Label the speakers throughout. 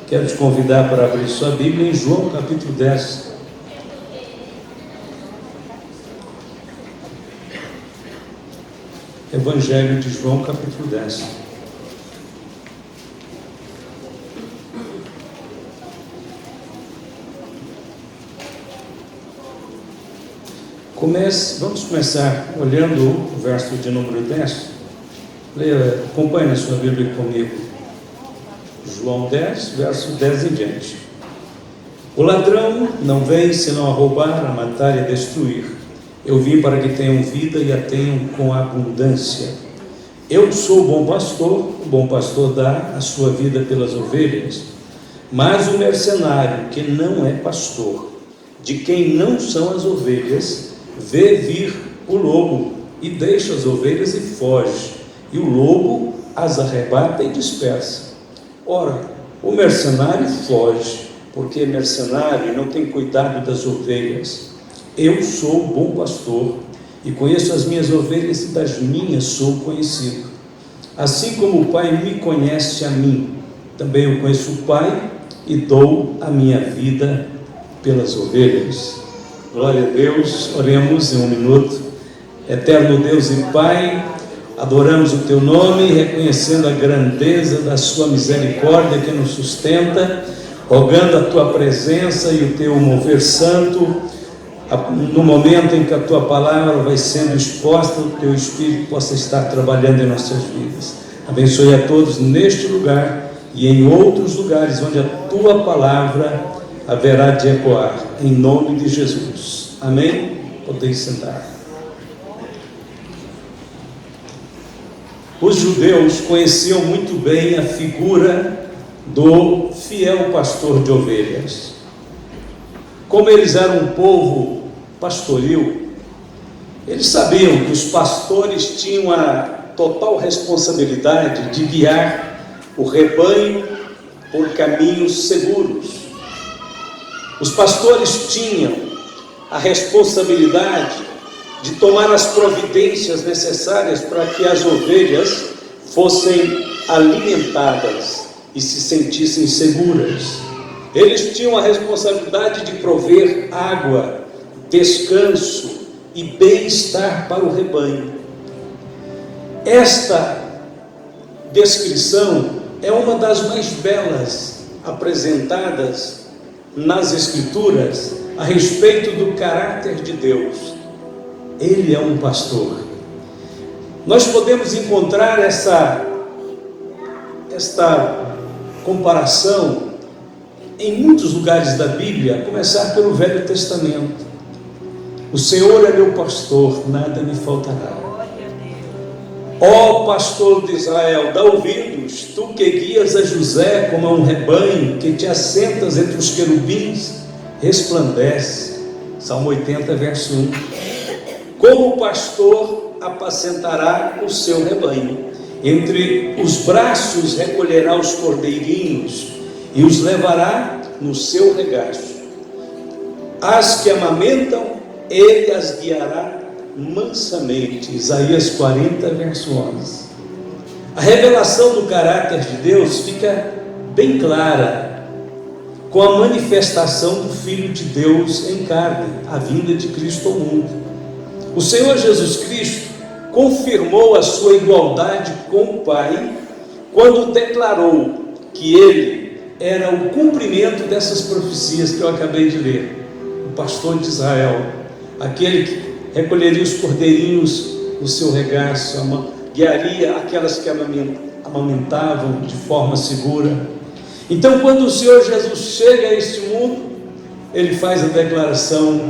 Speaker 1: Quero te convidar para abrir sua Bíblia em João capítulo 10. Evangelho de João capítulo 10. Vamos começar olhando o verso de número 10. Leia, acompanhe na sua Bíblia comigo. João 10, verso 10 em diante. O ladrão não vem senão a roubar, a matar e a destruir. Eu vim para que tenham vida e a tenham com abundância. Eu sou o bom pastor dá a sua vida pelas ovelhas. Mas o mercenário, que não é pastor, de quem não são as ovelhas, vê vir o lobo e deixa as ovelhas e foge, e o lobo as arrebata e dispersa. Ora, o mercenário foge, porque é mercenário e não tem cuidado das ovelhas. Eu sou o bom pastor, e conheço as minhas ovelhas, e das minhas sou conhecido. Assim como o Pai me conhece a mim, também eu conheço o Pai, e dou a minha vida pelas ovelhas. Glória a Deus. Oremos em um minuto. Eterno Deus e Pai, adoramos o Teu nome, reconhecendo a grandeza da Sua misericórdia que nos sustenta, rogando a Tua presença e o Teu mover santo, no momento em que a Tua palavra vai sendo exposta, o Teu Espírito possa estar trabalhando em nossas vidas. Abençoe a todos neste lugar e em outros lugares onde a Tua palavra haverá de ecoar, em nome de Jesus. Amém? Podem sentar. Os judeus conheciam muito bem a figura do fiel pastor de ovelhas. Como eles eram um povo pastoril, eles sabiam que os pastores tinham a total responsabilidade de guiar o rebanho por caminhos seguros. Os pastores tinham a responsabilidade de tomar as providências necessárias para que as ovelhas fossem alimentadas e se sentissem seguras. Eles tinham a responsabilidade de prover água, descanso e bem-estar para o rebanho. Esta descrição é uma das mais belas apresentadas nas Escrituras a respeito do caráter de Deus. Ele é um pastor. Nós podemos encontrar esta comparação em muitos lugares da Bíblia, a começar pelo Velho Testamento. O Senhor é meu pastor, nada me faltará. Ó pastor de Israel, dá ouvidos, tu que guias a José como a um rebanho, que te assentas entre os querubins, resplandece. Salmo 80, verso 1. Como o pastor apacentará o seu rebanho, entre os braços recolherá os cordeirinhos e os levará no seu regaço. As que amamentam, ele as guiará mansamente. Isaías 40, verso 11. A revelação do caráter de Deus fica bem clara com a manifestação do Filho de Deus em carne, a vinda de Cristo ao mundo. O Senhor Jesus Cristo confirmou a sua igualdade com o Pai quando declarou que Ele era o cumprimento dessas profecias que eu acabei de ler. O pastor de Israel, aquele que recolheria os cordeirinhos no seu regaço, guiaria aquelas que amamentavam de forma segura. Então, quando o Senhor Jesus chega a este mundo, Ele faz a declaração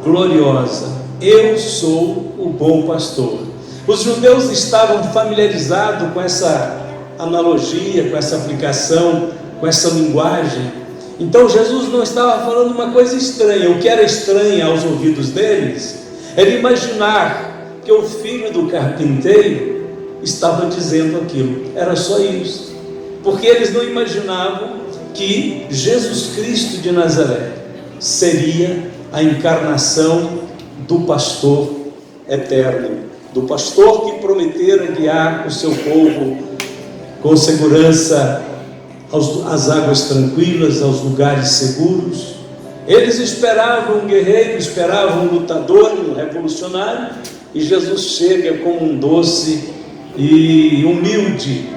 Speaker 1: gloriosa: eu sou o bom pastor. Os judeus estavam familiarizados com essa analogia, com essa aplicação, com essa linguagem. Então Jesus não estava falando uma coisa estranha. O que era estranho aos ouvidos deles era imaginar que o filho do carpinteiro estava dizendo aquilo. Era só isso, porque eles não imaginavam que Jesus Cristo de Nazaré seria a encarnação do pastor eterno, do pastor que prometera guiar o seu povo com segurança às águas tranquilas, aos lugares seguros. Eles esperavam um guerreiro, esperavam um lutador, um revolucionário, e Jesus chega como um doce e humilde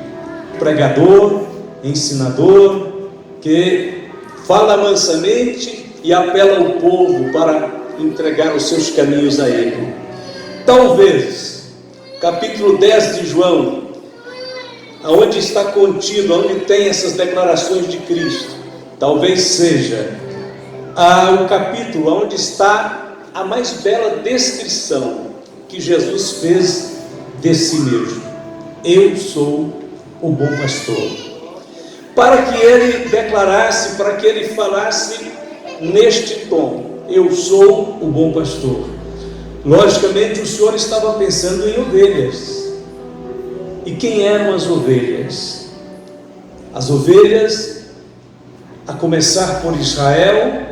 Speaker 1: pregador, ensinador, que fala mansamente e apela ao povo para entregar os seus caminhos a Ele. Talvez, capítulo 10 de João, aonde está contido, onde tem essas declarações de Cristo, talvez seja o capítulo onde está a mais bela descrição que Jesus fez de si mesmo. Eu sou o bom pastor. Para que ele declarasse, para que ele falasse neste tom, eu sou o bom pastor. Logicamente o Senhor estava pensando em ovelhas. E quem eram as ovelhas? As ovelhas, a começar por Israel,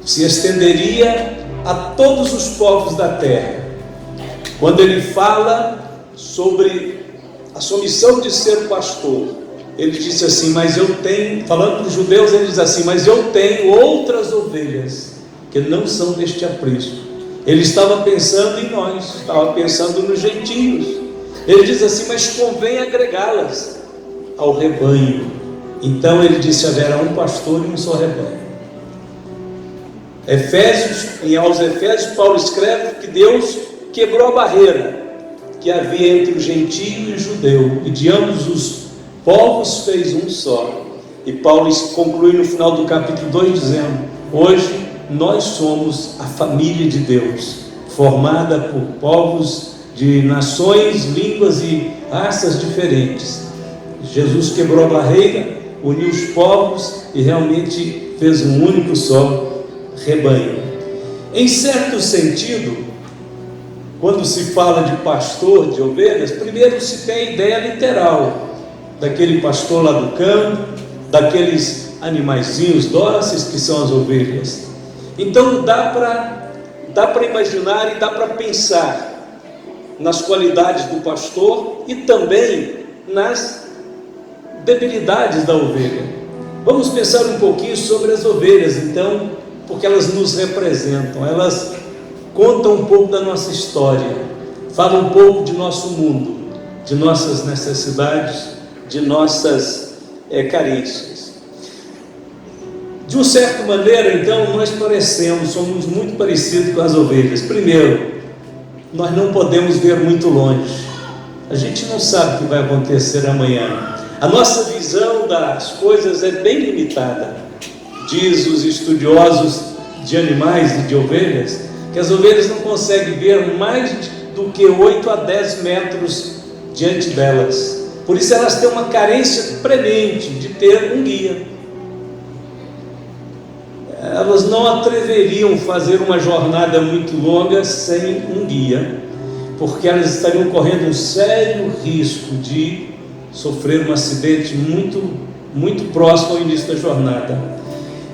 Speaker 1: se estenderia a todos os povos da terra. Quando ele fala sobre a sua missão de ser pastor, ele disse assim, mas eu tenho, falando para os judeus, ele diz assim, mas eu tenho outras ovelhas que não são deste aprisco. Ele estava pensando em nós, estava pensando nos gentios. Ele diz assim, mas convém agregá-las ao rebanho. Então ele disse, haverá um pastor e um só rebanho. Aos Efésios, Paulo escreve que Deus quebrou a barreira que havia entre o gentio e o judeu, e de ambos os povos fez um só. E Paulo conclui no final do capítulo 2 dizendo, hoje nós somos a família de Deus, formada por povos de nações, línguas e raças diferentes. Jesus quebrou a barreira, uniu os povos e realmente fez um único só rebanho. Em certo sentido, quando se fala de pastor de ovelhas, primeiro se tem a ideia literal daquele pastor lá do campo, daqueles animaizinhos dóceis que são as ovelhas. Então dá para imaginar e dá para pensar nas qualidades do pastor e também nas debilidades da ovelha. Vamos pensar um pouquinho sobre as ovelhas, então, porque elas nos representam, elas contam um pouco da nossa história, falam um pouco de nosso mundo, de nossas necessidades, de nossas carências. De uma certa maneira, então, nós somos muito parecidos com as ovelhas. Primeiro, nós não podemos ver muito longe, a gente não sabe o que vai acontecer amanhã, a nossa visão das coisas é bem limitada. Diz os estudiosos de animais e de ovelhas, que as ovelhas não conseguem ver mais do que 8 a 10 metros diante delas, por isso elas têm uma carência premente de ter um guia. Elas não atreveriam fazer uma jornada muito longa sem um guia, porque elas estariam correndo um sério risco de sofrer um acidente muito próximo ao início da jornada.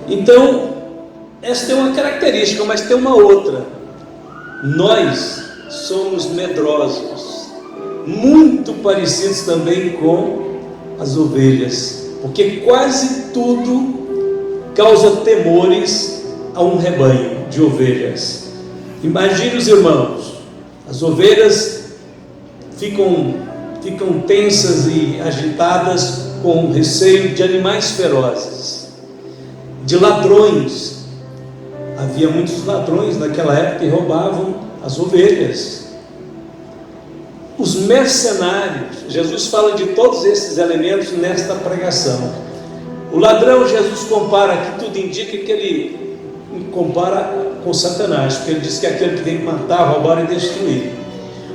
Speaker 1: Então, esta é uma característica, mas tem uma outra. Nós somos medrosos, muito parecidos também com as ovelhas, porque quase tudo causa temores a um rebanho de ovelhas. Imagine os irmãos, as ovelhas ficam tensas e agitadas com receio de animais ferozes, de ladrões. Havia muitos ladrões naquela época que roubavam as ovelhas. Os mercenários, Jesus fala de todos esses elementos nesta pregação. O ladrão, Jesus compara, que tudo indica que ele compara com Satanás, porque ele diz que é aquele que vem matar, roubar e destruir.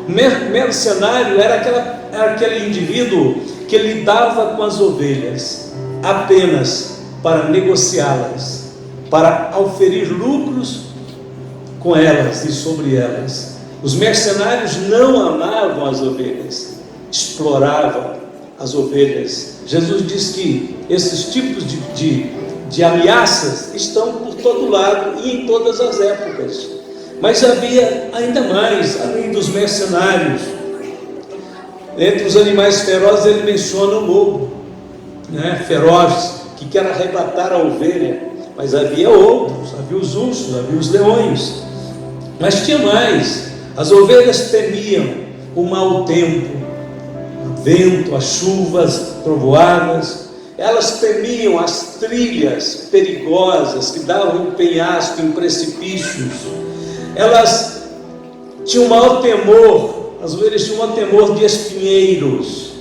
Speaker 1: O mercenário era aquele indivíduo que lidava com as ovelhas apenas para negociá-las, para auferir lucros com elas e sobre elas. Os mercenários não amavam as ovelhas, exploravam as ovelhas. Jesus diz que esses tipos de ameaças estão por todo lado e em todas as épocas. Mas havia ainda mais, além dos mercenários. Entre os animais ferozes ele menciona o lobo. né, feroz, que quer arrebatar a ovelha. Mas havia outros, havia os ursos, havia os leões. Mas tinha mais. As ovelhas temiam o mau tempo, o vento, as chuvas, trovoadas. Elas temiam as trilhas perigosas que davam em penhasco, em precipícios. Elas tinham o maior temor, as ovelhas tinham o maior temor de espinheiros,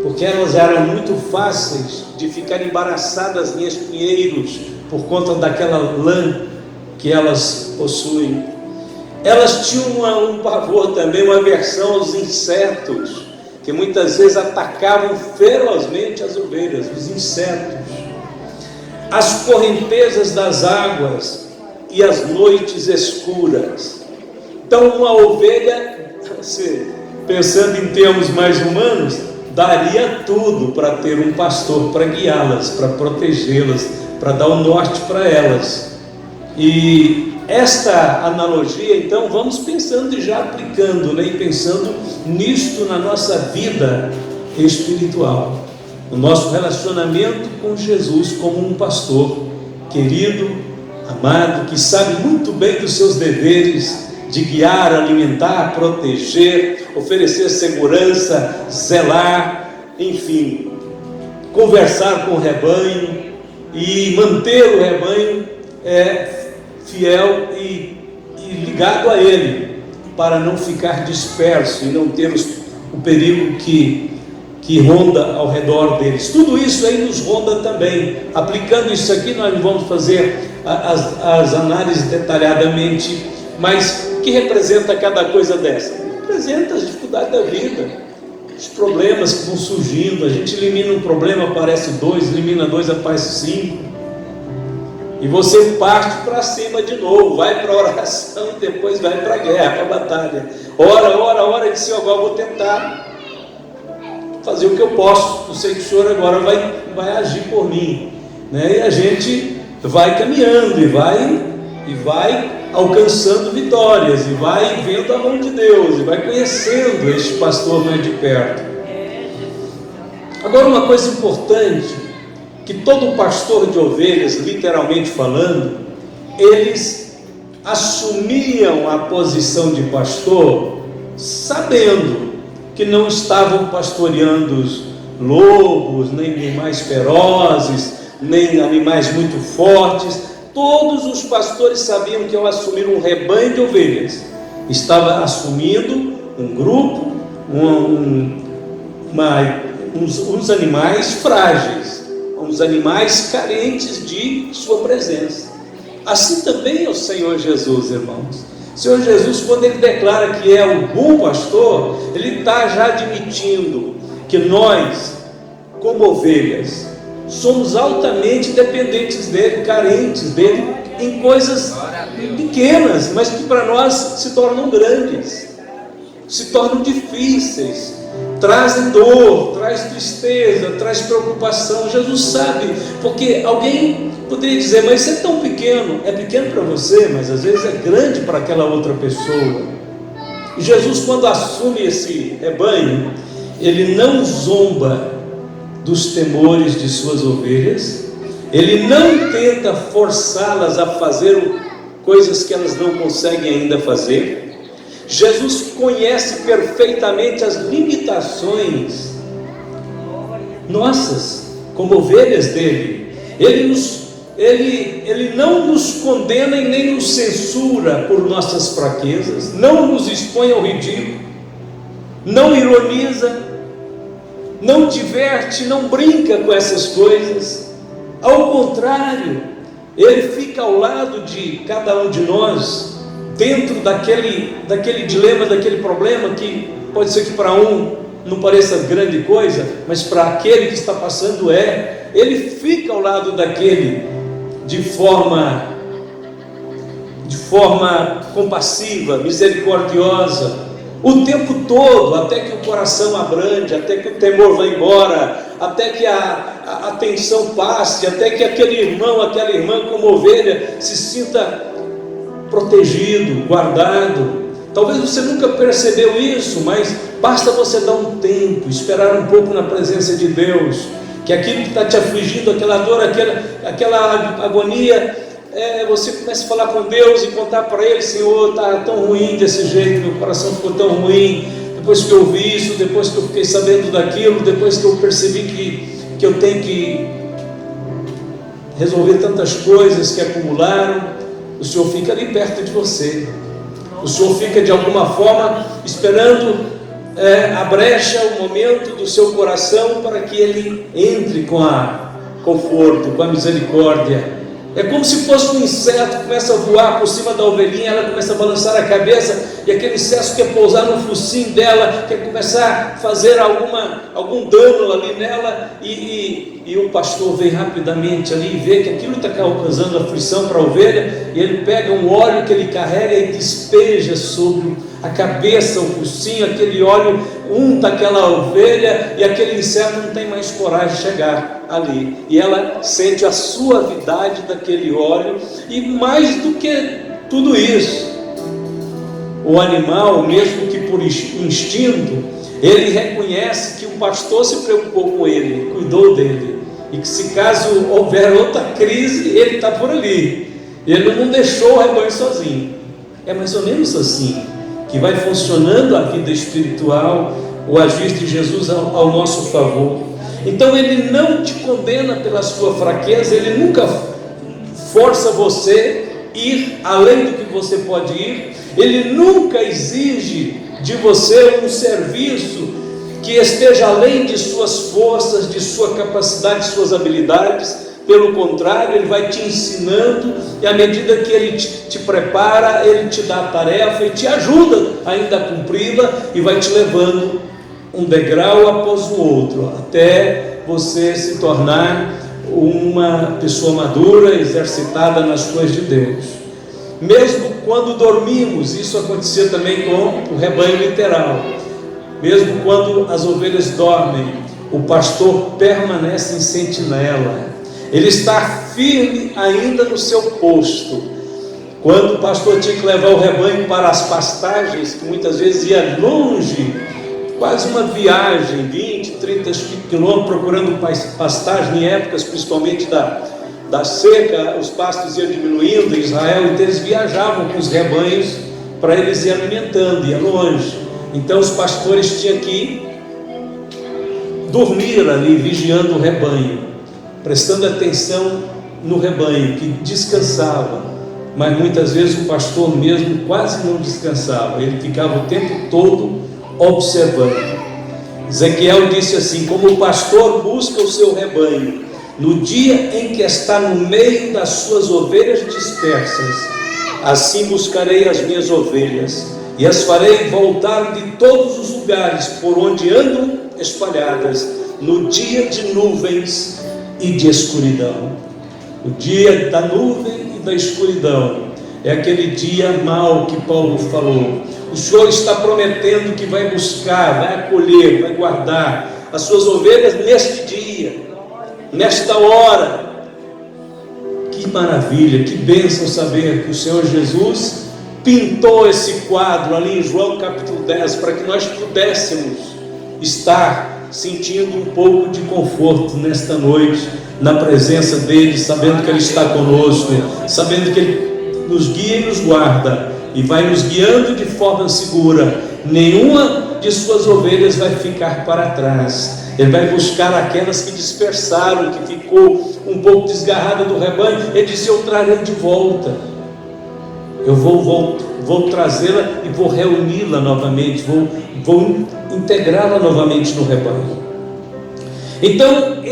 Speaker 1: porque elas eram muito fáceis de ficar embaraçadas em espinheiros por conta daquela lã que elas possuem. Elas tinham um pavor também, uma aversão aos insetos, que muitas vezes atacavam ferozmente as ovelhas, os insetos. As correntezas das águas e as noites escuras. Então uma ovelha, pensando em termos mais humanos, daria tudo para ter um pastor para guiá-las, para protegê-las, para dar o norte para elas. E esta analogia, então, vamos pensando e já aplicando, né? E pensando nisto na nossa vida espiritual, no nosso relacionamento com Jesus como um pastor querido, amado, que sabe muito bem dos seus deveres de guiar, alimentar, proteger, oferecer segurança, zelar, enfim, conversar com o rebanho e manter o rebanho fiel e ligado a ele, para não ficar disperso e não ter o perigo que ronda ao redor deles. Tudo isso aí nos ronda também. Aplicando isso aqui, nós vamos fazer as análises detalhadamente, mas o que representa cada coisa dessa? Representa as dificuldades da vida, os problemas que vão surgindo. A gente elimina um problema, aparece dois, elimina dois, aparece 5, e você parte para cima de novo, vai para a oração e depois vai para a guerra, para a batalha. Ora, e disse: agora vou tentar fazer o que eu posso. Eu sei que o Senhor agora vai agir por mim, né? E a gente vai caminhando e vai alcançando vitórias, e vai vendo a mão de Deus, e vai conhecendo este pastor mais de perto. Agora, uma coisa importante, que todo pastor de ovelhas, literalmente falando, eles assumiam a posição de pastor sabendo que não estavam pastoreando lobos, nem animais ferozes, nem animais muito fortes. Todos os pastores sabiam que ao assumir um rebanho de ovelhas, estava assumindo um grupo, uns animais frágeis, uns animais carentes de sua presença. Assim também é o Senhor Jesus, irmãos. O Senhor Jesus, quando Ele declara que é o bom pastor, Ele está já admitindo que nós, como ovelhas, somos altamente dependentes dEle, carentes dEle, em coisas pequenas, mas que para nós se tornam grandes, se tornam difíceis, trazem dor, traz tristeza, traz preocupação. Jesus sabe, porque alguém poderia dizer: mas isso é tão pequeno. É pequeno para você, mas às vezes é grande para aquela outra pessoa. E Jesus, quando assume esse rebanho, Ele não zomba dos temores de suas ovelhas, Ele não tenta forçá-las a fazer coisas que elas não conseguem ainda fazer. Jesus conhece perfeitamente as limitações nossas, como ovelhas dele. Ele não nos condena e nem nos censura por nossas fraquezas, não nos expõe ao ridículo, não ironiza, não diverte, não brinca com essas coisas. Ao contrário, Ele fica ao lado de cada um de nós, dentro daquele dilema, daquele problema que pode ser que para um não pareça grande coisa, mas para aquele que está passando Ele fica ao lado daquele de forma compassiva, misericordiosa, o tempo todo, até que o coração abrande, até que o temor vá embora, até que a tensão passe, até que aquele irmão, aquela irmã como ovelha se sinta protegido, guardado. Talvez você nunca percebeu isso, mas basta você dar um tempo, esperar um pouco na presença de Deus, que aquilo que está te afligindo, aquela dor, aquela agonia, você começa a falar com Deus e contar para Ele: Senhor, está tão ruim desse jeito, meu coração ficou tão ruim, depois que eu vi isso, depois que eu fiquei sabendo daquilo, depois que eu percebi que eu tenho que resolver tantas coisas que acumularam. O Senhor fica ali perto de você, o Senhor fica de alguma forma esperando a brecha, o momento do seu coração para que Ele entre com a conforto, com a misericórdia. É como se fosse um inseto que começa a voar por cima da ovelhinha, ela começa a balançar a cabeça, e aquele inseto quer pousar no focinho dela, quer começar a fazer algum dano ali nela, e o pastor vem rapidamente ali e vê que aquilo está causando aflição para a ovelha, e ele pega um óleo que ele carrega e despeja sobre a cabeça, o focinho, aquele óleo unta aquela ovelha, e aquele inseto não tem mais coragem de chegar ali, e ela sente a suavidade daquele óleo. E mais do que tudo isso, o animal, mesmo que por instinto, ele reconhece que o pastor se preocupou com ele, cuidou dele, e que se caso houver outra crise, ele está por ali, ele não deixou o rebanho sozinho. É mais ou menos assim que vai funcionando a vida espiritual, o agir de Jesus ao nosso favor. Então Ele não te condena pela sua fraqueza, Ele nunca força você a ir além do que você pode ir, Ele nunca exige de você um serviço que esteja além de suas forças, de sua capacidade, de suas habilidades. Pelo contrário, Ele vai te ensinando, e à medida que Ele te prepara, Ele te dá a tarefa e te ajuda ainda a cumpri-la, e vai te levando um degrau após o outro, até você se tornar uma pessoa madura, exercitada nas coisas de Deus. Mesmo quando dormimos, isso acontecia também com o rebanho literal. Mesmo quando as ovelhas dormem, o pastor permanece em sentinela, ele está firme ainda no seu posto. Quando o pastor tinha que levar o rebanho para as pastagens, que muitas vezes ia longe, quase uma viagem, 20, 30 quilômetros, procurando pastagem, em épocas principalmente da seca, os pastos iam diminuindo em Israel, então eles viajavam com os rebanhos para eles ir alimentando, ia longe. Então os pastores tinham que dormir ali, vigiando o rebanho, prestando atenção no rebanho, que descansava, mas muitas vezes o pastor mesmo quase não descansava, ele ficava o tempo todo observando. Ezequiel disse assim: como o pastor busca o seu rebanho no dia em que está no meio das suas ovelhas dispersas, assim buscarei as minhas ovelhas e as farei voltar de todos os lugares por onde andam espalhadas, no dia de nuvens e de escuridão. O dia da nuvem e da escuridão é aquele dia mau que Paulo falou. O Senhor está prometendo que vai buscar, vai acolher, vai guardar as suas ovelhas neste dia, nesta hora. Que maravilha, que bênção saber que o Senhor Jesus pintou esse quadro ali em João capítulo 10, para que nós pudéssemos estar sentindo um pouco de conforto nesta noite, na presença dEle, sabendo que Ele está conosco, sabendo que Ele nos guia e nos guarda, e vai nos guiando de forma segura. Nenhuma de suas ovelhas vai ficar para trás. Ele vai buscar aquelas que dispersaram, que ficou um pouco desgarrada do rebanho. Ele disse: eu trarei de volta, eu vou trazê-la e vou reuni-la novamente, vou integrá-la novamente no rebanho. Então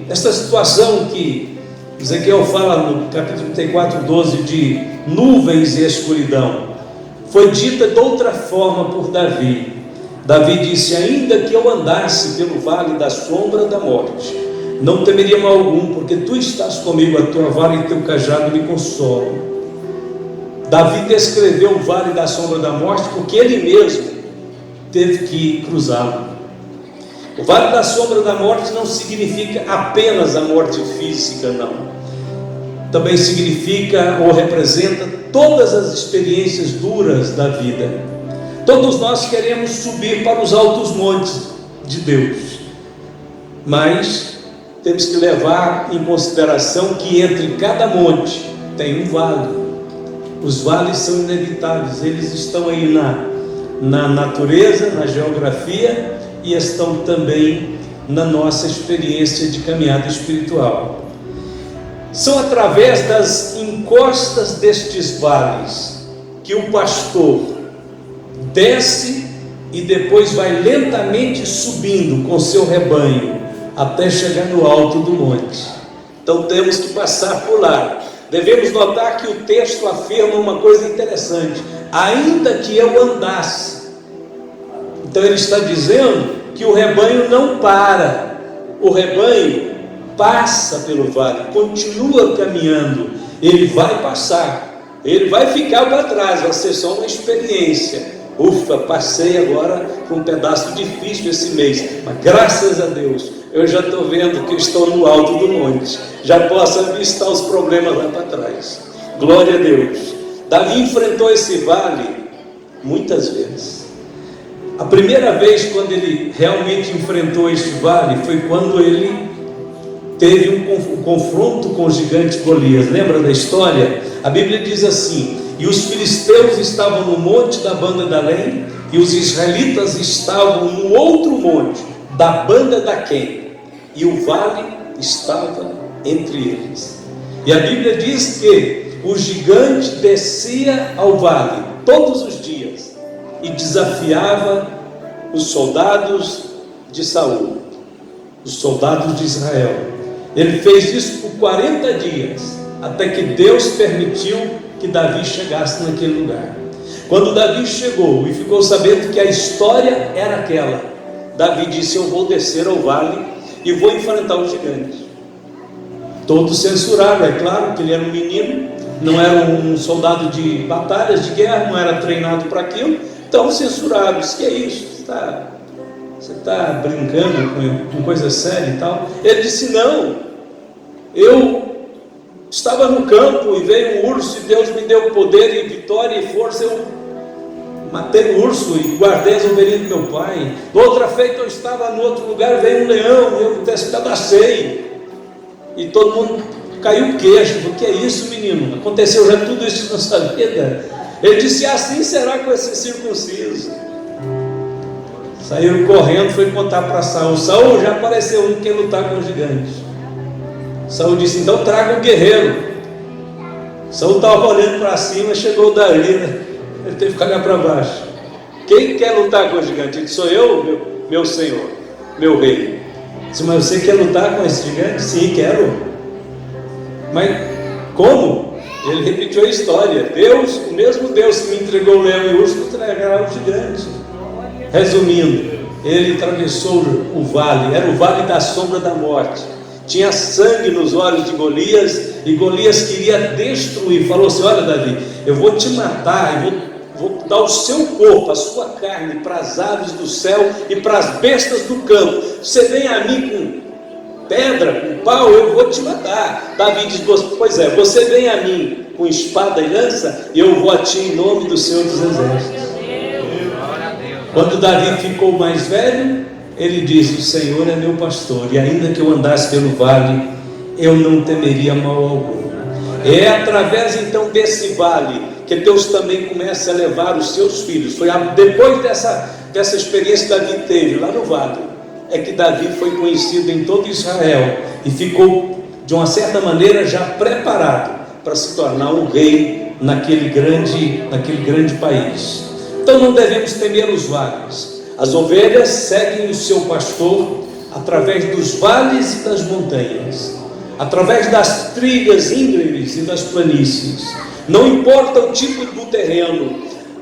Speaker 1: esta situação que Ezequiel fala no capítulo 34, 12, de nuvens e escuridão, foi dita de outra forma por Davi. Davi disse: ainda que eu andasse pelo vale da sombra da morte, não temeria mal algum, porque tu estás comigo, a tua vara e teu cajado me consolam. Davi descreveu o vale da sombra da morte porque ele mesmo teve que cruzá-lo. O vale da sombra da morte não significa apenas a morte física, não. Também significa ou representa todas as experiências duras da vida. Todos nós queremos subir para os altos montes de Deus, Mas temos que levar em consideração que entre cada monte tem um vale. Os vales são inevitáveis, eles estão aí na natureza, na geografia, e estão também na nossa experiência de caminhada espiritual. São através das encostas destes vales que o pastor desce e depois vai lentamente subindo com seu rebanho até chegar no alto do monte. Então temos que passar por lá. Devemos notar que o texto afirma uma coisa interessante: ainda que eu andasse. Então ele está dizendo que o rebanho não para, o rebanho passa pelo vale, continua caminhando, ele vai passar, ele vai ficar para trás, vai ser só uma experiência. Ufa, passei agora por um pedaço difícil esse mês, mas graças a Deus, eu já estou vendo que estou no alto do monte, já posso avistar os problemas lá para trás. Glória a Deus. Davi enfrentou esse vale muitas vezes. A primeira vez quando ele realmente enfrentou este vale foi quando ele teve um confronto com o gigante Golias. Lembra da história? A Bíblia diz assim: e os filisteus estavam no monte da banda de Além, e os israelitas estavam no outro monte da banda da Quem, e o vale estava entre eles. E a Bíblia diz que o gigante descia ao vale todos os dias e desafiava os soldados de Saul, os soldados de Israel. Ele fez isso por 40 dias, até que Deus permitiu que Davi chegasse naquele lugar. Quando Davi chegou e ficou sabendo que a história era aquela, Davi disse: eu vou descer ao vale e vou enfrentar o gigante. Todos censuraram, é claro, que ele era um menino, não era um soldado de batalhas, de guerra, não era treinado para aquilo. Então censuraram, disse: que é isso? Você está brincando com coisa séria e tal? Ele disse: não, eu estava no campo e veio um urso e Deus me deu poder e vitória e força, eu matei o urso e guardei as ovelhas do meu pai. Outra feita eu estava no outro lugar, veio um leão, eu despedacei e todo mundo caiu o queixo. O que é isso, menino? Aconteceu já tudo isso na sua vida? Ele disse: assim será com esse circunciso. Saíram correndo, foi contar para Saul. Saul, já apareceu um que quer lutar com o gigante. Saul disse: então traga um guerreiro. Saul estava olhando para cima, chegou Davi, né? Ele teve que olhar para baixo. Quem quer lutar com o gigante? Ele disse: sou eu, meu senhor, meu rei. Disse: mas você quer lutar com esse gigante? Sim, quero. Mas como? Ele repetiu a história: Deus, o mesmo Deus que me entregou o leão e o urso, me entregará o gigante. Resumindo, ele atravessou o vale, era o vale da sombra da morte. Tinha sangue nos olhos de Golias, e Golias queria destruir. Falou assim: olha, Davi, eu vou te matar, eu vou dar o seu corpo, a sua carne para as aves do céu e para as bestas do campo. Você vem a mim com pedra, com pau, eu vou te matar. Davi diz: pois é, você vem a mim com espada e lança, e eu vou a ti em nome do Senhor dos Exércitos. Quando Davi ficou mais velho, ele diz: o Senhor é meu pastor, e ainda que eu andasse pelo vale, eu não temeria mal algum. É através então desse vale que Deus também começa a levar os seus filhos. Foi depois dessa experiência que Davi teve lá no vale, é que Davi foi conhecido em todo Israel e ficou, de uma certa maneira, já preparado para se tornar um rei naquele grande país. Então não devemos temer os vales. As ovelhas seguem o seu pastor através dos vales e das montanhas, através das trilhas íngremes e das planícies. Não importa o tipo do terreno,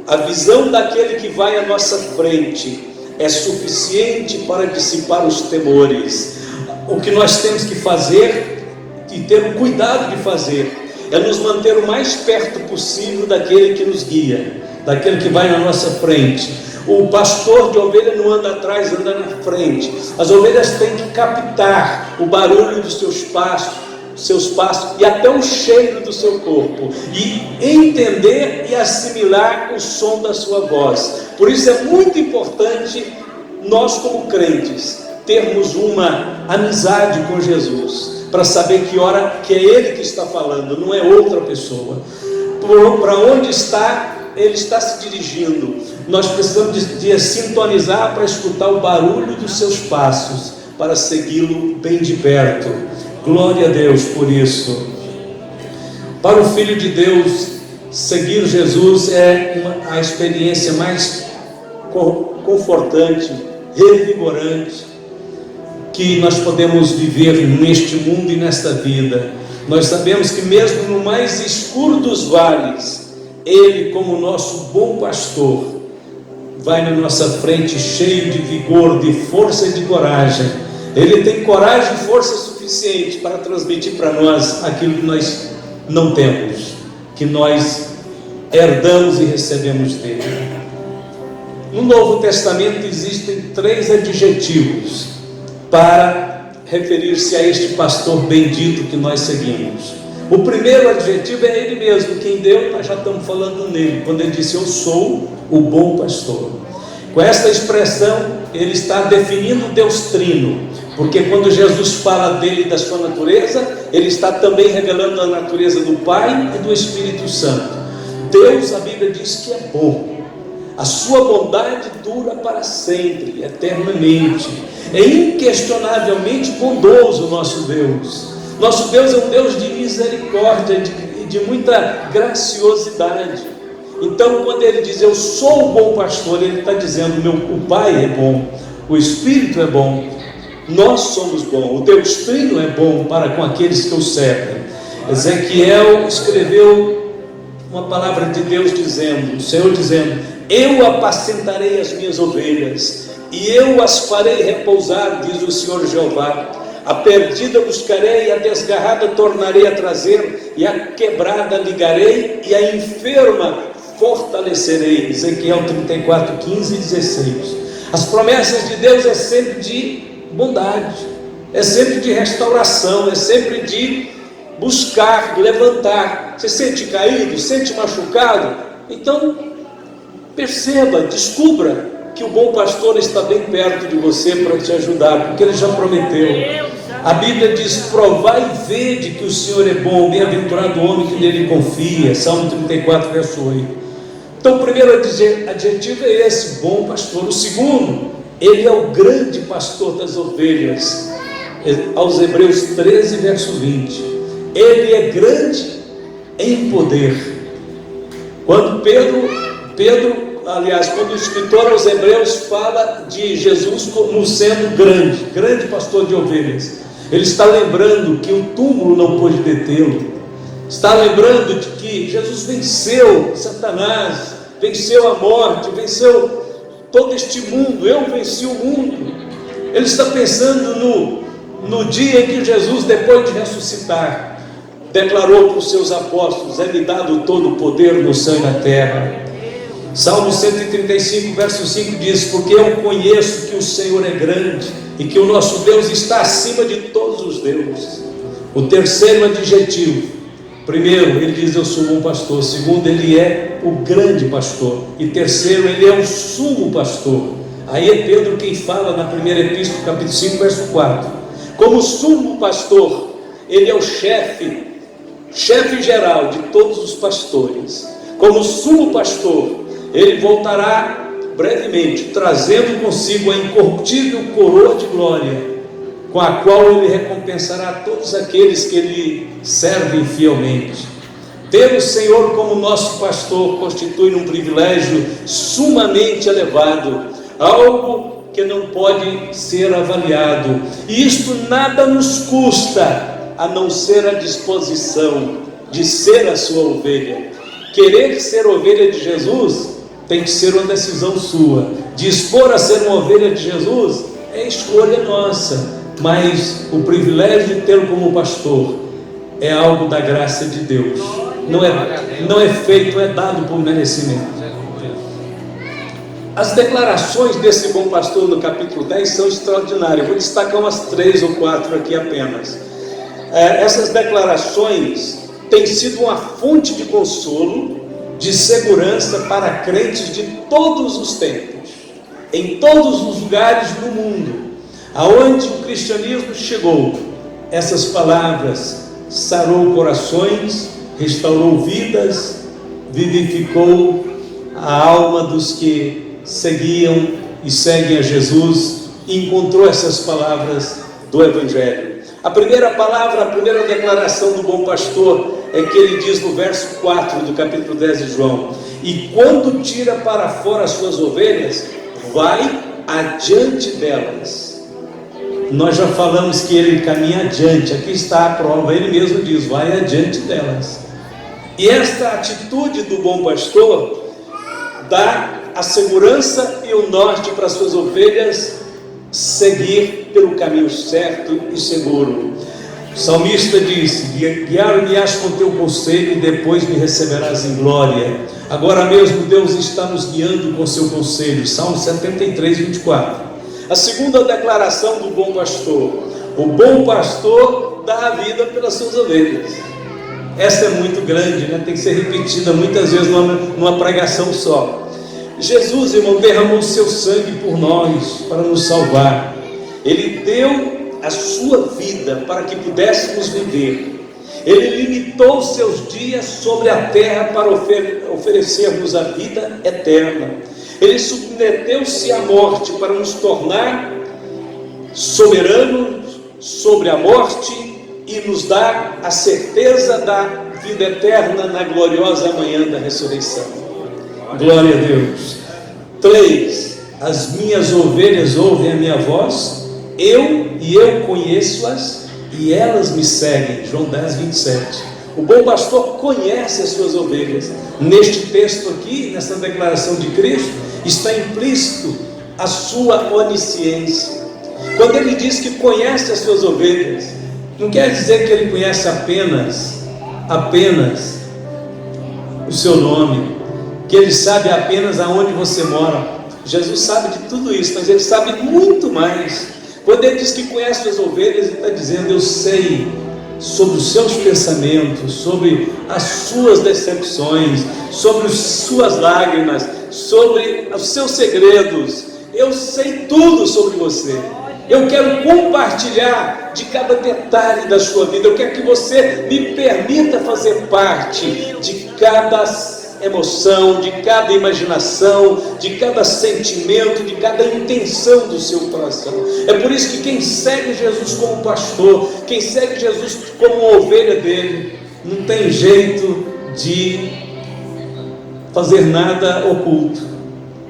Speaker 1: a visão daquele que vai à nossa frente é suficiente para dissipar os temores. O que nós temos que fazer e ter o cuidado de fazer é nos manter o mais perto possível daquele que nos guia, daquele que vai na nossa frente. O pastor de ovelha não anda atrás, anda na frente. As ovelhas têm que captar o barulho dos seus passos e até o cheiro do seu corpo, e entender e assimilar o som da sua voz. Por isso é muito importante nós, como crentes, termos uma amizade com Jesus, para saber que hora que é Ele que está falando, não é outra pessoa. Para onde está, Ele está se dirigindo. Nós precisamos de sintonizar para escutar o barulho dos seus passos, para segui-lo bem de perto. Glória a Deus por isso. Para o Filho de Deus, seguir Jesus é a experiência mais confortante, revigorante que nós podemos viver neste mundo e nesta vida. Nós sabemos que mesmo no mais escuro dos vales, Ele, como nosso bom pastor, vai na nossa frente cheio de vigor, de força e de coragem. Ele tem coragem e força suficiente para transmitir para nós aquilo que nós não temos, que nós herdamos e recebemos dele. No Novo Testamento existem 3 adjetivos para referir-se a este pastor bendito que nós seguimos. O primeiro adjetivo é ele mesmo, quem deu, nós já estamos falando nele, quando ele disse: eu sou o bom pastor. Com esta expressão, ele está definindo o Deus Trino, porque quando Jesus fala dele e da sua natureza, ele está também revelando a natureza do Pai e do Espírito Santo. Deus, a Bíblia diz que é bom, a sua bondade dura para sempre, eternamente. É inquestionavelmente bondoso o nosso Deus. Nosso Deus é um Deus de misericórdia e de muita graciosidade. Então, quando ele diz: eu sou o bom pastor, ele está dizendo: o Pai é bom, o Espírito é bom, nós somos bons, o Deus Trino é bom para com aqueles que o servem. Ezequiel escreveu uma palavra de Deus dizendo, o Senhor dizendo: eu apacentarei as minhas ovelhas, e eu as farei repousar, diz o Senhor Jeová. A perdida buscarei, e a desgarrada tornarei a trazer, e a quebrada ligarei, e a enferma fortalecerei. Ezequiel 34, 15 e 16. As promessas de Deus é sempre de bondade, é sempre de restauração, é sempre de buscar, de levantar. Você sente caído, sente machucado? Então perceba, descubra que o bom pastor está bem perto de você para te ajudar, porque ele já prometeu. A Bíblia diz: provai e vede que o Senhor é bom, bem-aventurado o homem que nele confia. Salmo 34, verso 8. Então o primeiro adjetivo é esse, bom pastor. O segundo, ele é o grande pastor das ovelhas. Aos Hebreus 13, verso 20. Ele é grande em poder. Quando quando o escritor aos Hebreus fala de Jesus como sendo grande pastor de ovelhas, ele está lembrando que o túmulo não pôde detê-lo, está lembrando de que Jesus venceu Satanás, venceu a morte, venceu todo este mundo. Eu venci o mundo. Ele está pensando no dia em que Jesus, depois de ressuscitar, declarou para os seus apóstolos: é-me dado todo o poder no céu e na terra. Salmo 135, verso 5 diz: porque eu conheço que o Senhor é grande e que o nosso Deus está acima de todos os deuses. O terceiro adjetivo: primeiro, ele diz: eu sou um bom pastor. Segundo, ele é o grande pastor. E terceiro, ele é o sumo pastor. Aí é Pedro quem fala na primeira epístola, capítulo 5, verso 4. Como sumo pastor, ele é o chefe geral de todos os pastores. Como sumo pastor, ele voltará brevemente, trazendo consigo a incorruptível coroa de glória, com a qual ele recompensará todos aqueles que lhe servem fielmente. Ter o Senhor como nosso pastor constitui um privilégio sumamente elevado, algo que não pode ser avaliado, e isto nada nos custa, a não ser a disposição de ser a sua ovelha. Querer ser ovelha de Jesus tem que ser uma decisão sua. Dispor a ser uma ovelha de Jesus é escolha nossa, mas o privilégio de tê-lo como pastor é algo da graça de Deus. Não é feito, é dado por merecimento. As declarações desse bom pastor no capítulo 10 são extraordinárias. Vou destacar umas 3 ou 4 aqui apenas. Essas declarações têm sido uma fonte de consolo, de segurança para crentes de todos os tempos, em todos os lugares do mundo. Aonde o cristianismo chegou, essas palavras sarou corações, restaurou vidas, vivificou a alma dos que seguiam e seguem a Jesus, e encontrou essas palavras do Evangelho. A primeira palavra, a primeira declaração do bom pastor é que ele diz no verso 4 do capítulo 10 de João: e quando tira para fora as suas ovelhas, vai adiante delas. Nós já falamos que ele caminha adiante, aqui está a prova, ele mesmo diz: vai adiante delas. E esta atitude do bom pastor dá a segurança e o norte para as suas ovelhas seguir pelo caminho certo e seguro. O salmista disse: guiar-me-ás com teu conselho e depois me receberás em glória. Agora mesmo Deus está nos guiando com seu conselho. Salmo 73, 24. A segunda declaração do bom pastor: o bom pastor dá a vida pelas suas ovelhas. Essa é muito grande, né? Tem que ser repetida muitas vezes numa pregação só. Jesus, irmão, derramou o seu sangue por nós, para nos salvar. Ele deu a sua vida para que pudéssemos viver. Ele limitou os seus dias sobre a terra para oferecer-nos a vida eterna. Ele submeteu-se à morte para nos tornar soberanos sobre a morte e nos dar a certeza da vida eterna na gloriosa manhã da ressurreição. Glória a Deus. 3. As minhas ovelhas ouvem a minha voz, eu conheço-as e elas me seguem. João 10, 27. O bom pastor conhece as suas ovelhas. Neste texto aqui, nessa declaração de Cristo, está implícito a sua onisciência. Quando ele diz que conhece as suas ovelhas, não quer dizer que ele conhece apenas o seu nome, que ele sabe apenas aonde você mora. Jesus sabe de tudo isso, mas ele sabe muito mais. Quando ele diz que conhece as ovelhas, ele está dizendo: eu sei sobre os seus pensamentos, sobre as suas decepções, sobre as suas lágrimas, sobre os seus segredos. Eu sei tudo sobre você. Eu quero compartilhar de cada detalhe da sua vida. Eu quero que você me permita fazer parte de cada emoção, de cada imaginação, de cada sentimento, de cada intenção do seu coração. É por isso que quem segue Jesus como pastor, quem segue Jesus como ovelha dele, não tem jeito de fazer nada oculto.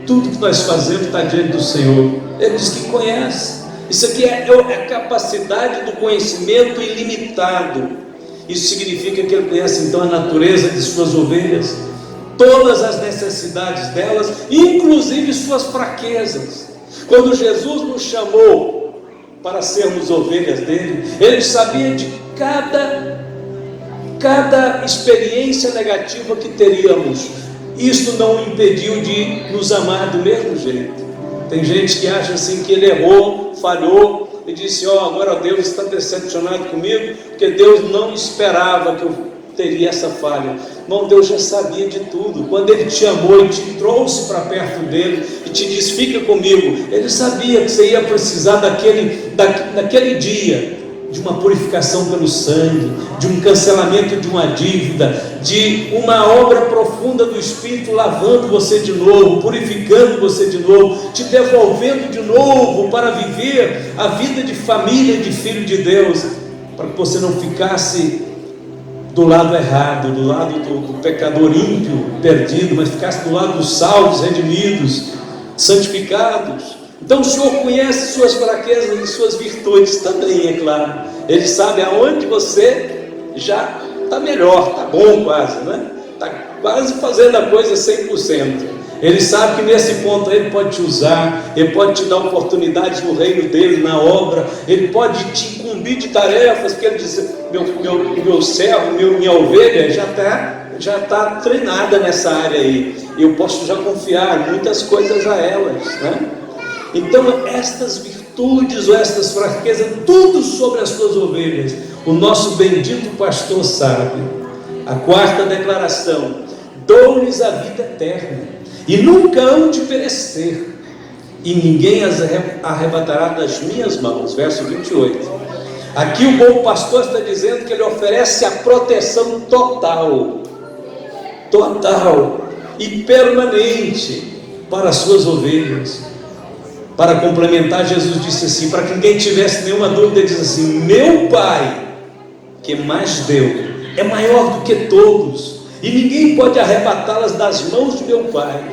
Speaker 1: Tudo que nós fazemos está diante do Senhor. Ele diz que conhece. Isso aqui é a capacidade do conhecimento ilimitado. Isso significa que ele conhece então a natureza de suas ovelhas, todas as necessidades delas, inclusive suas fraquezas. Quando Jesus nos chamou para sermos ovelhas dele, ele sabia de cada experiência negativa que teríamos. Isso não o impediu de nos amar do mesmo jeito. Tem gente que acha assim que ele errou, falhou e disse: agora Deus está decepcionado comigo, porque Deus não esperava que eu teria essa falha. Irmão, Deus já sabia de tudo. Quando Ele te amou e te trouxe para perto dele e te disse: fica comigo, Ele sabia que você ia precisar naquele dia de uma purificação pelo sangue, de um cancelamento de uma dívida, de uma obra profunda do Espírito lavando você de novo, purificando você de novo, te devolvendo de novo para viver a vida de família, de filho de Deus, para que você não ficasse do lado errado, do lado do pecador ímpio, perdido, mas ficasse do lado dos salvos, redimidos, santificados. Então o Senhor conhece suas fraquezas e suas virtudes também, é claro. Ele sabe aonde você já está melhor, está bom quase, né? Está quase fazendo a coisa 100%. Ele sabe que nesse ponto Ele pode te usar, Ele pode te dar oportunidades no reino dEle, na obra. Ele pode te incumbir de tarefas, porque Ele diz: meu servo, minha ovelha já está treinada nessa área aí. Eu posso já confiar muitas coisas a elas, né? Então estas virtudes ou estas fraquezas, tudo sobre as suas ovelhas, o nosso bendito pastor sabe. A quarta declaração: dou-lhes a vida eterna e nunca hão de perecer, e ninguém as arrebatará das minhas mãos. Verso 28. Aqui o bom pastor está dizendo que ele oferece a proteção total e permanente para as suas ovelhas. Para complementar, Jesus disse assim, para que ninguém tivesse nenhuma dúvida, ele diz assim: meu Pai, que mais deu, é maior do que todos, e ninguém pode arrebatá-las das mãos de meu Pai.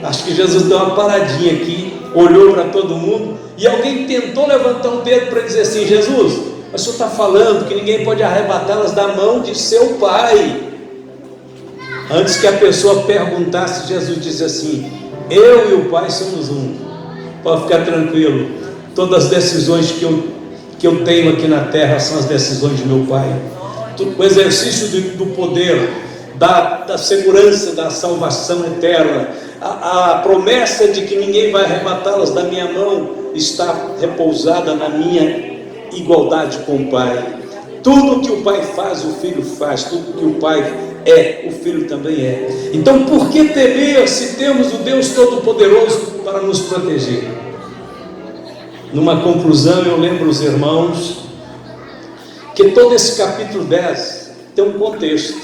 Speaker 1: Acho que Jesus deu uma paradinha aqui, olhou para todo mundo, e alguém tentou levantar um dedo para dizer assim: Jesus, mas o senhor está falando que ninguém pode arrebatá-las da mão de seu Pai. Antes que a pessoa perguntasse, Jesus disse assim: eu e o Pai somos um. Pode ficar tranquilo, todas as decisões que eu tenho aqui na terra são as decisões de meu Pai. O exercício do poder, da segurança, da salvação eterna, a promessa de que ninguém vai arrebatá-las da minha mão, está repousada na minha igualdade com o Pai. Tudo que o Pai faz, o Filho faz. Tudo que o Pai é, o Filho também é. Então por que temer se temos o Deus Todo-Poderoso para nos proteger? Numa conclusão, eu lembro os irmãos que todo esse capítulo 10 tem um contexto.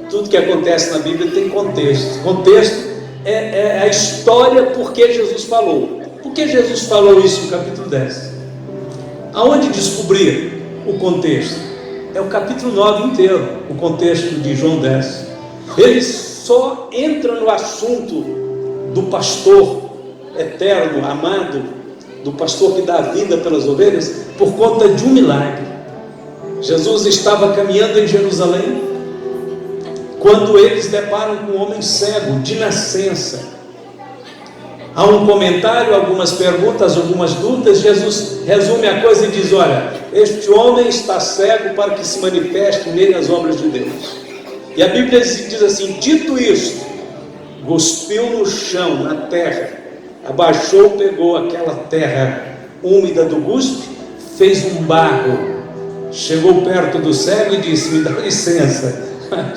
Speaker 1: Tudo que acontece na Bíblia tem contexto. Contexto é a história porque Jesus falou. Por que Jesus falou isso no capítulo 10? Aonde descobrir o contexto? É o capítulo 9 inteiro, o contexto de João 10. Ele só entra no assunto do pastor eterno, amado, do pastor que dá a vida pelas ovelhas, por conta de um milagre. Jesus estava caminhando em Jerusalém, quando eles deparam com um homem cego, de nascença. Há um comentário, algumas perguntas, algumas dúvidas. Jesus resume a coisa e diz: olha, este homem está cego para que se manifeste nele as obras de Deus. E a Bíblia diz assim: dito isto, cuspiu no chão, na terra, abaixou, pegou aquela terra úmida do cuspe, fez um barro, chegou perto do cego e disse: me dá licença.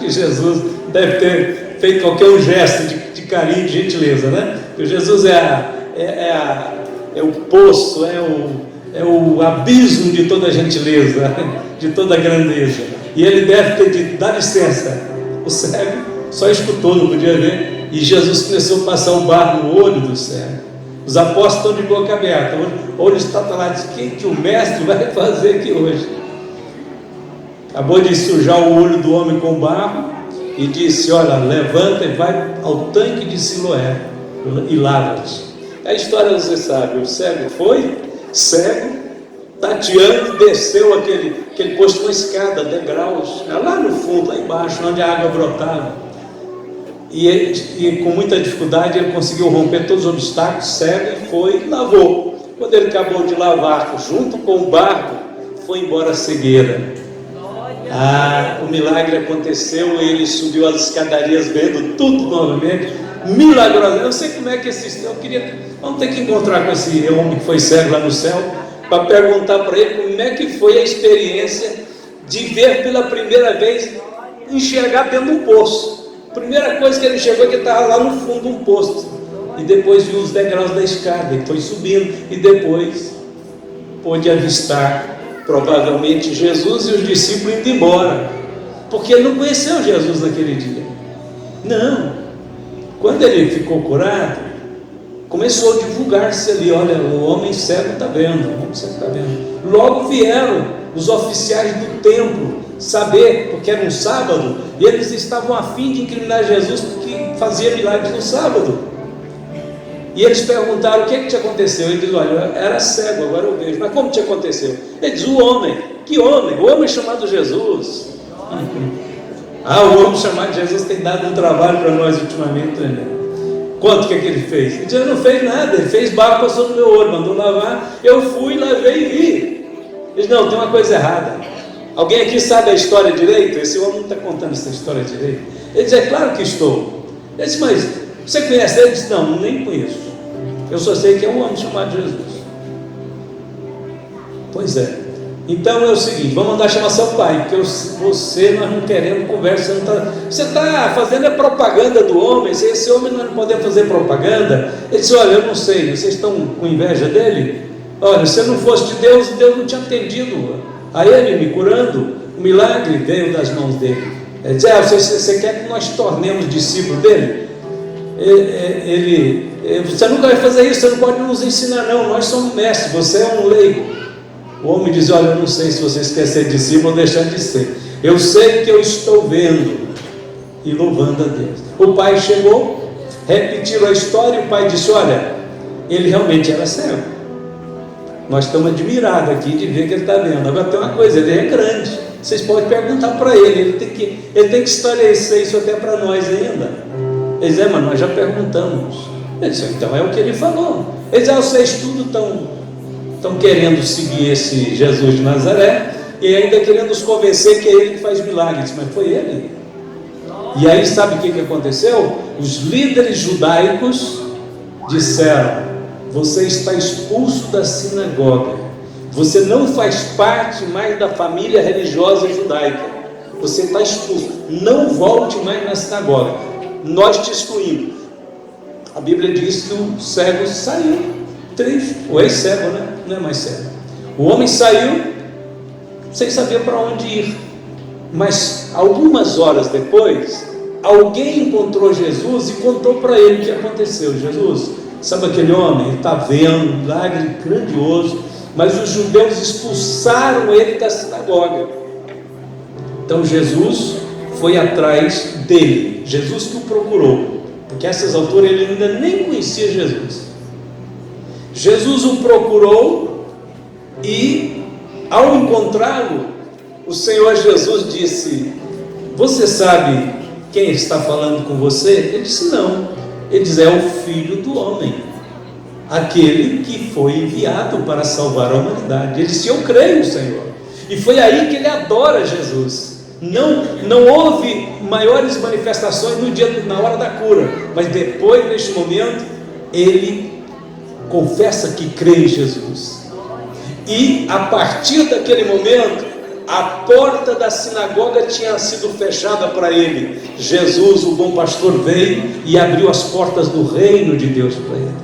Speaker 1: Que Jesus deve ter feito qualquer gesto de carinho, de gentileza, né? Porque Jesus é o poço, é o abismo de toda gentileza, de toda grandeza. E ele deve ter dito: dá licença. O cego só escutou, não podia ver. E Jesus começou a passar o barro no olho do cego. Os apóstolos estão de boca aberta, o olho está lá, diz: o que o mestre vai fazer aqui hoje? Acabou de sujar o olho do homem com barro e disse: olha, levanta e vai ao tanque de Siloé e lava-te. A história você sabe, o cego foi cego, tateando, desceu aquele posto, uma escada, degraus, lá no fundo, lá embaixo, onde a água brotava. E com muita dificuldade ele conseguiu romper todos os obstáculos, cego, e foi e lavou. Quando ele acabou de lavar, junto com o barco, foi embora a cegueira. O milagre aconteceu, ele subiu as escadarias vendo tudo novamente, milagrosamente. Eu não sei como é que vamos ter que encontrar com esse homem que foi cego lá no céu, para perguntar para ele como é que foi a experiência de ver pela primeira vez, enxergar dentro de um poço. A primeira coisa que ele enxergou é que estava lá no fundo de um poço, e depois viu os degraus da escada, e foi subindo, e depois pôde avistar provavelmente Jesus e os discípulos indo embora, porque ele não conheceu Jesus naquele dia. Não. Quando ele ficou curado, começou a divulgar-se ali: olha, o homem cego está vendo, o homem cego está vendo. Logo vieram os oficiais do templo saber, porque era um sábado, e eles estavam a fim de incriminar Jesus porque fazia milagres no sábado. E eles perguntaram: o que te aconteceu? Ele diz: olha, eu era cego, agora eu vejo. Mas como te aconteceu? Ele diz: o homem. Que homem? O homem chamado Jesus. O homem chamado Jesus tem dado um trabalho para nós ultimamente, né? Quanto que ele fez? Ele diz: ele não fez nada, ele fez barro, passou no meu olho, mandou lavar, eu fui, lavei e vi. Ele diz: não, tem uma coisa errada. Alguém aqui sabe a história direito? Esse homem não está contando essa história direito. Ele diz: é claro que estou. Ele diz: mas você conhece ele? Ele diz: não, nem conheço. Eu só sei que é um homem chamado Jesus. Pois é, Então é o seguinte, vamos mandar chamar seu pai, porque você, nós não queremos conversa, você está fazendo a propaganda do homem, se esse homem não pode fazer propaganda. Ele disse, olha, eu não sei, vocês estão com inveja dele? Olha, se não fosse de Deus, Deus não tinha atendido a ele me curando, o milagre veio das mãos dele. Ele disse, você quer que nós tornemos discípulos dele? Você nunca vai fazer isso, você não pode nos ensinar não, nós somos mestres, você é um leigo. O homem diz, olha, eu não sei se vocês querem ser discípulos ou deixar de ser, eu sei que eu estou vendo e louvando a Deus. O pai chegou, repetiu a história, e o pai disse, olha, ele realmente era cego, nós estamos admirados aqui de ver que ele está vendo. Agora tem uma coisa, ele é grande, vocês podem perguntar para ele tem que esclarecer isso até para nós ainda. Ele diz, mas nós já perguntamos. Ele disse, então é o que ele falou. Ele diz, vocês tudo estão querendo seguir esse Jesus de Nazaré e ainda querendo nos convencer que é ele que faz milagres, mas foi ele. E aí sabe o que aconteceu? Os líderes judaicos disseram, você está expulso da sinagoga, você não faz parte mais da família religiosa judaica, você está expulso, não volte mais na sinagoga, nós te excluímos. A Bíblia diz que o cego saiu, triste, o ex-cego, né? Não é mais cego. O homem saiu sem saber para onde ir, mas algumas horas depois, alguém encontrou Jesus e contou para ele o que aconteceu. Jesus, sabe aquele homem? Ele está vendo um milagre grandioso, mas os judeus expulsaram ele da sinagoga. Então Jesus foi atrás dele, Jesus que o procurou, porque a essas alturas ele ainda nem conhecia Jesus. Jesus o procurou e, ao encontrá-lo, o Senhor Jesus disse, você sabe quem está falando com você? Ele disse, não. Ele diz, é o Filho do Homem, aquele que foi enviado para salvar a humanidade. Ele disse, eu creio, Senhor. E foi aí que ele adora Jesus. Não houve maiores manifestações na hora da cura, mas depois, neste momento, ele confessa que crê em Jesus. E a partir daquele momento, a porta da sinagoga tinha sido fechada para ele. Jesus, o bom pastor, veio e abriu as portas do reino de Deus para ele.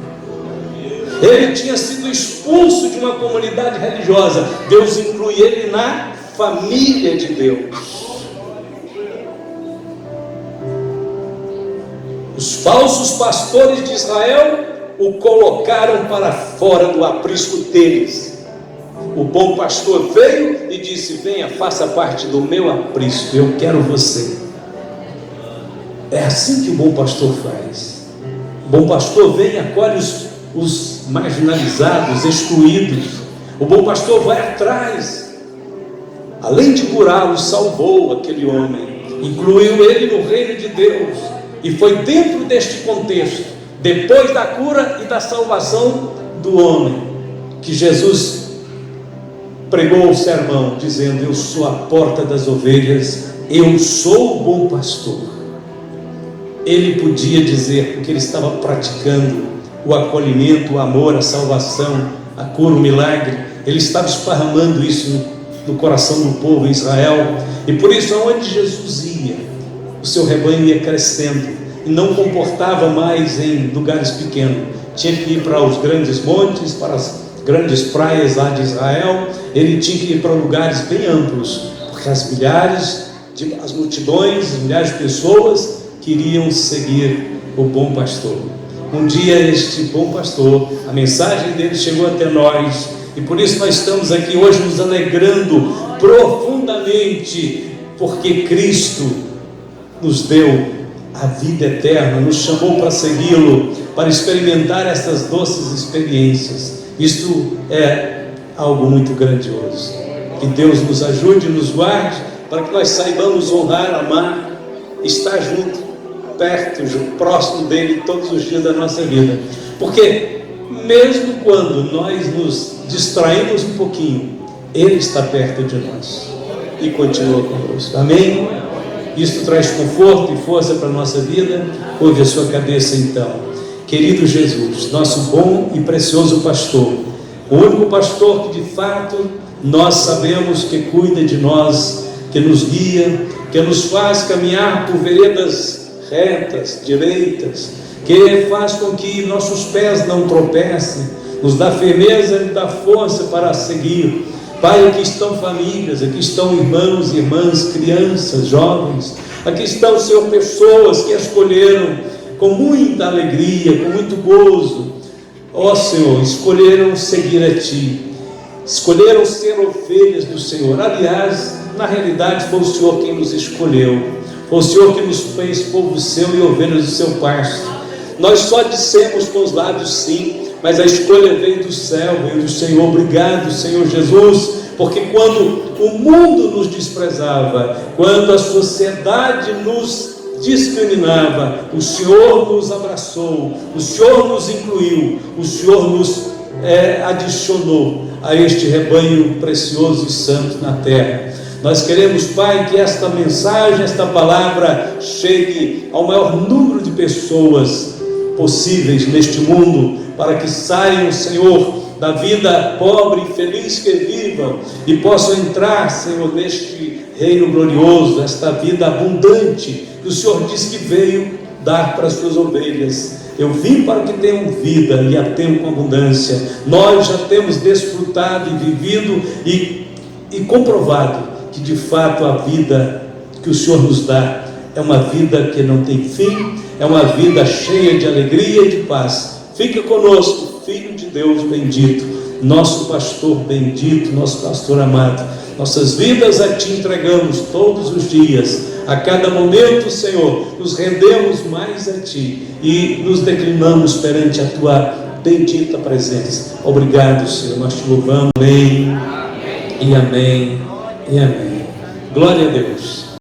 Speaker 1: Ele tinha sido expulso de uma comunidade religiosa. Deus inclui ele na família de Deus. Os falsos pastores de Israel o colocaram para fora do aprisco deles. O bom pastor veio e disse, venha, faça parte do meu aprisco, eu quero você. É assim que o bom pastor faz. O bom pastor vem e acolhe os marginalizados, excluídos. O bom pastor vai atrás. Além de curá-lo, salvou aquele homem, incluiu ele no reino de Deus. E foi dentro deste contexto, depois da cura e da salvação do homem, que Jesus pregou o sermão, dizendo, eu sou a porta das ovelhas, eu sou o bom pastor. Ele podia dizer, porque ele estava praticando o acolhimento, o amor, a salvação, a cura, o milagre, ele estava esparramando isso no coração do povo em Israel, e por isso aonde Jesus ia, o seu rebanho ia crescendo, e não comportava mais em lugares pequenos, tinha que ir para os grandes montes, para as grandes praias lá de Israel, ele tinha que ir para lugares bem amplos, porque as multidões, as milhares de pessoas queriam seguir o bom pastor. Um dia este bom pastor, a mensagem dele chegou até nós, e por isso nós estamos aqui hoje nos alegrando profundamente, porque Cristo nos deu a vida eterna, nos chamou para segui-lo, para experimentar essas doces experiências. Isto é algo muito grandioso. Que Deus nos ajude e nos guarde, para que nós saibamos honrar, amar, estar junto, perto, próximo dele todos os dias da nossa vida. Porque mesmo quando nós nos distraímos um pouquinho, ele está perto de nós e continua conosco. Amém? Isso traz conforto e força para a nossa vida. Ouve a sua cabeça então. Querido Jesus, nosso bom e precioso pastor, o único pastor que de fato Nós sabemos que cuida de nós, que nos guia, que nos faz caminhar por veredas retas, direitas, que faz com que nossos pés não tropecem, nos dá firmeza e dá força para seguir. Pai, aqui estão famílias, aqui estão irmãos e irmãs, crianças, jovens, aqui estão, Senhor, pessoas que escolheram com muita alegria, com muito gozo, ó Senhor, escolheram seguir a Ti, escolheram ser ovelhas do Senhor. Aliás, na realidade foi o Senhor quem nos escolheu, foi o Senhor que nos fez povo seu e ovelhas do seu pasto. Nós só dissemos com os lábios sim, mas a escolha veio do céu, veio do Senhor. Obrigado, Senhor Jesus, porque quando o mundo nos desprezava, quando a sociedade nos discriminava, o Senhor nos abraçou, o Senhor nos incluiu, o Senhor nos adicionou a este rebanho precioso e santo na terra. Nós queremos, Pai, que esta mensagem, esta palavra chegue ao maior número de pessoas possíveis neste mundo, para que saiam, Senhor, da vida pobre e infeliz que vivam e possam entrar, Senhor, neste reino glorioso, esta vida abundante que o Senhor disse que veio dar para as suas ovelhas. Eu vim para que tenham vida e a tenham com abundância. Nós já temos desfrutado e vivido e comprovado que de fato a vida que o Senhor nos dá é uma vida que não tem fim, é uma vida cheia de alegria e de paz. Fica conosco, Filho de Deus bendito, nosso pastor bendito, nosso pastor amado. Nossas vidas a Ti entregamos todos os dias, a cada momento, Senhor, nos rendemos mais a Ti e nos declinamos perante a Tua bendita presença. Obrigado, Senhor, nós Te louvamos. Amém, e amém, e amém. Glória a Deus.